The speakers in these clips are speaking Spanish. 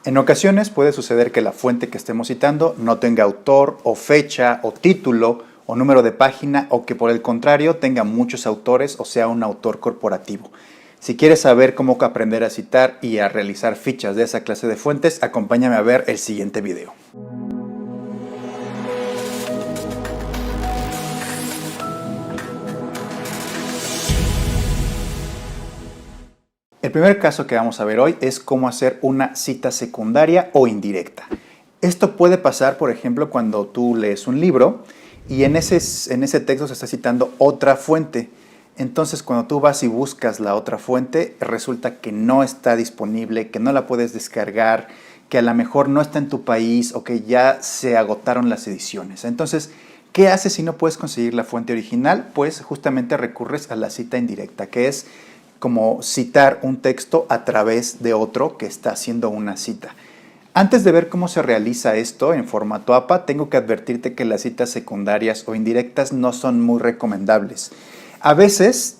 En ocasiones puede suceder que la fuente que estemos citando no tenga autor o fecha o título o número de página, o que por el contrario tenga muchos autores o sea un autor corporativo. Si quieres saber cómo aprender a citar y a realizar fichas de esa clase de fuentes, acompáñame a ver el siguiente video. El primer caso que vamos a ver hoy es cómo hacer una cita secundaria o indirecta. Esto puede pasar, por ejemplo, cuando tú lees un libro y en ese texto se está citando otra fuente. Entonces, cuando tú vas y buscas la otra fuente, resulta que no está disponible, que no la puedes descargar, que a lo mejor no está en tu país o que ya se agotaron las ediciones. Entonces, ¿qué haces si no puedes conseguir la fuente original? Pues justamente recurres a la cita indirecta, que es como citar un texto a través de otro que está haciendo una cita. Antes de ver cómo se realiza esto en formato APA, tengo que advertirte que las citas secundarias o indirectas no son muy recomendables. A veces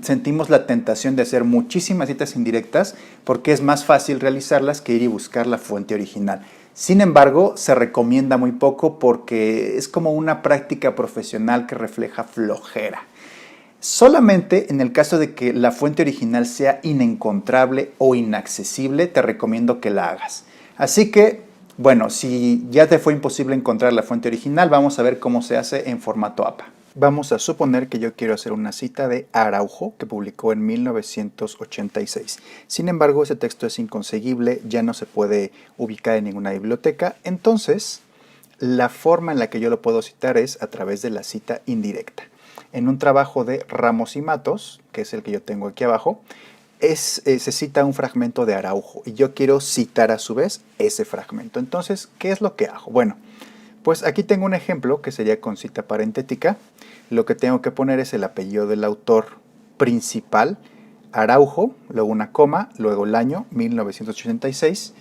sentimos la tentación de hacer muchísimas citas indirectas porque es más fácil realizarlas que ir y buscar la fuente original. Sin embargo, se recomienda muy poco porque es como una práctica profesional que refleja flojera. Solamente en el caso de que la fuente original sea inencontrable o inaccesible, te recomiendo que la hagas. Así que, bueno, si ya te fue imposible encontrar la fuente original, vamos a ver cómo se hace en formato APA. Vamos a suponer que yo quiero hacer una cita de Araujo que publicó en 1986. Sin embargo, ese texto es inconseguible, ya no se puede ubicar en ninguna biblioteca. Entonces, la forma en la que yo lo puedo citar es a través de la cita indirecta. En un trabajo de Ramos y Matos, que es el que yo tengo aquí abajo, se cita un fragmento de Araujo y yo quiero citar a su vez ese fragmento. Entonces, ¿qué es lo que hago? Bueno, pues aquí tengo un ejemplo que sería con cita parentética. Lo que tengo que poner es el apellido del autor principal, Araujo, luego una coma, luego el año 1986,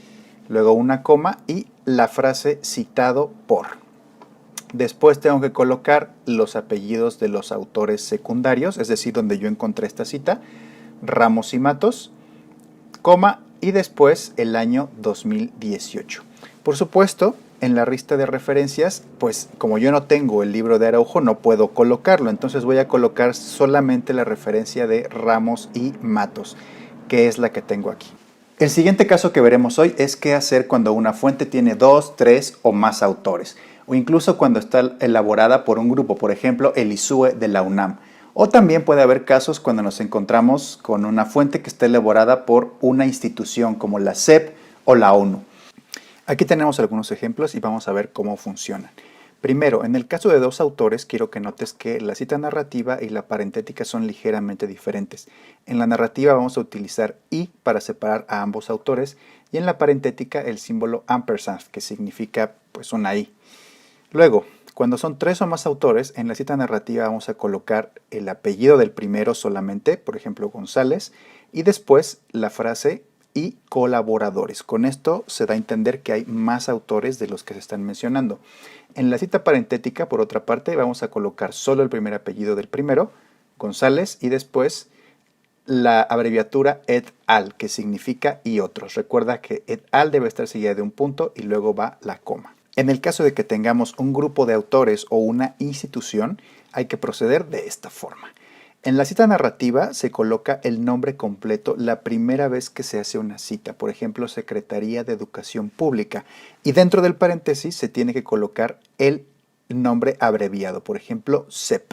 luego una coma y la frase citado por. Después tengo que colocar los apellidos de los autores secundarios, es decir, donde yo encontré esta cita, Ramos y Matos, coma, y después el año 2018. Por supuesto, en la lista de referencias, pues como yo no tengo el libro de Araujo, no puedo colocarlo, entonces voy a colocar solamente la referencia de Ramos y Matos, que es la que tengo aquí. El siguiente caso que veremos hoy es qué hacer cuando una fuente tiene 2, 3 o más autores, o incluso cuando está elaborada por un grupo, por ejemplo, el ISUE de la UNAM. O también puede haber casos cuando nos encontramos con una fuente que está elaborada por una institución como la SEP o la ONU. Aquí tenemos algunos ejemplos y vamos a ver cómo funcionan. Primero, en el caso de dos autores, quiero que notes que la cita narrativa y la parentética son ligeramente diferentes. En la narrativa vamos a utilizar y para separar a ambos autores y en la parentética el símbolo ampersand, que significa pues una i. Luego, cuando son 3 o más autores, en la cita narrativa vamos a colocar el apellido del primero solamente, por ejemplo González, y después la frase y colaboradores. Con esto se da a entender que hay más autores de los que se están mencionando. En la cita parentética, por otra parte, vamos a colocar solo el primer apellido del primero, González, y después la abreviatura et al, que significa y otros. Recuerda que et al debe estar seguida de un punto y luego va la coma. En el caso de que tengamos un grupo de autores o una institución, hay que proceder de esta forma. En la cita narrativa se coloca el nombre completo la primera vez que se hace una cita, por ejemplo, Secretaría de Educación Pública, y dentro del paréntesis se tiene que colocar el nombre abreviado, por ejemplo, SEP.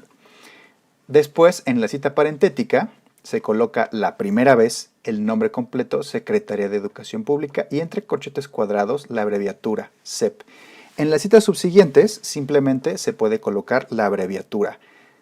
Después, en la cita parentética, se coloca la primera vez el nombre completo, Secretaría de Educación Pública, y entre corchetes cuadrados la abreviatura SEP. En las citas subsiguientes simplemente se puede colocar la abreviatura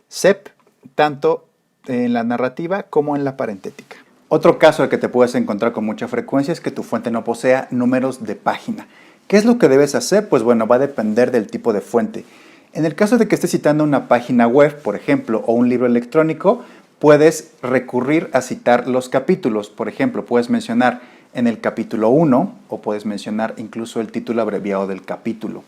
SEP, tanto en la narrativa como en la parentética. Otro caso al que te puedes encontrar con mucha frecuencia es que tu fuente no posea números de página. ¿Qué es lo que debes hacer? Pues bueno, va a depender del tipo de fuente. En el caso de que estés citando una página web, por ejemplo, o un libro electrónico, puedes recurrir a citar los capítulos. Por ejemplo, puedes mencionar en el capítulo 1 o puedes mencionar incluso el título abreviado del capítulo.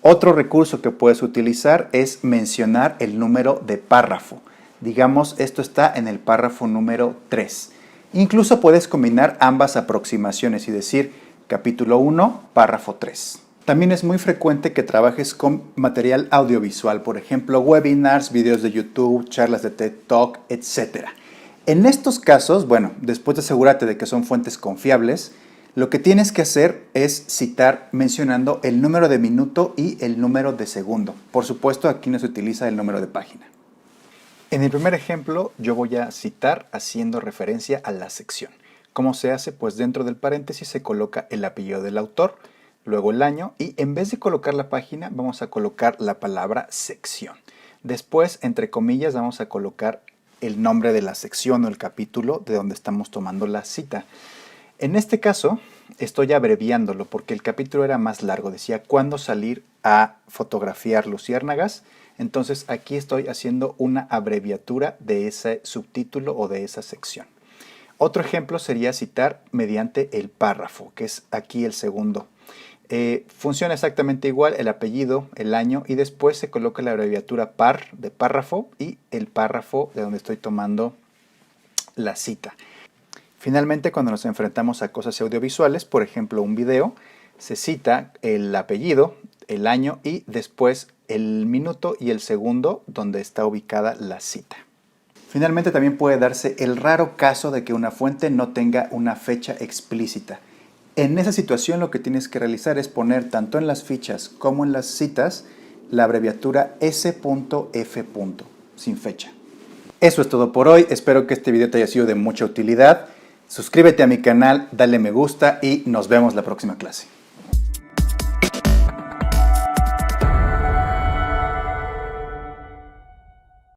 Otro recurso que puedes utilizar es mencionar el número de párrafo. Digamos, esto está en el párrafo número 3. Incluso puedes combinar ambas aproximaciones y decir capítulo 1, párrafo 3. También es muy frecuente que trabajes con material audiovisual, por ejemplo, webinars, videos de YouTube, charlas de TED Talk, etc. En estos casos, bueno, después de asegúrate de que son fuentes confiables, lo que tienes que hacer es citar mencionando el número de minuto y el número de segundo. Por supuesto, aquí no se utiliza el número de página. En el primer ejemplo, yo voy a citar haciendo referencia a la sección. ¿Cómo se hace? Pues dentro del paréntesis se coloca el apellido del autor, luego el año y en vez de colocar la página, vamos a colocar la palabra sección. Después, entre comillas, vamos a colocar el nombre de la sección o el capítulo de donde estamos tomando la cita. En este caso, estoy abreviándolo porque el capítulo era más largo. Decía, ¿cuándo salir a fotografiar luciérnagas? Entonces, aquí estoy haciendo una abreviatura de ese subtítulo o de esa sección. Otro ejemplo sería citar mediante el párrafo, que es aquí el segundo. Funciona exactamente igual, el apellido, el año y después se coloca la abreviatura par de párrafo y el párrafo de donde estoy tomando la cita. Finalmente, cuando nos enfrentamos a cosas audiovisuales, por ejemplo un video, se cita el apellido, el año y después el minuto y el segundo donde está ubicada la cita. Finalmente también puede darse el raro caso de que una fuente no tenga una fecha explícita. En esa situación lo que tienes que realizar es poner tanto en las fichas como en las citas la abreviatura S.F. sin fecha. Eso es todo por hoy, espero que este video te haya sido de mucha utilidad. Suscríbete a mi canal, dale me gusta y nos vemos la próxima clase.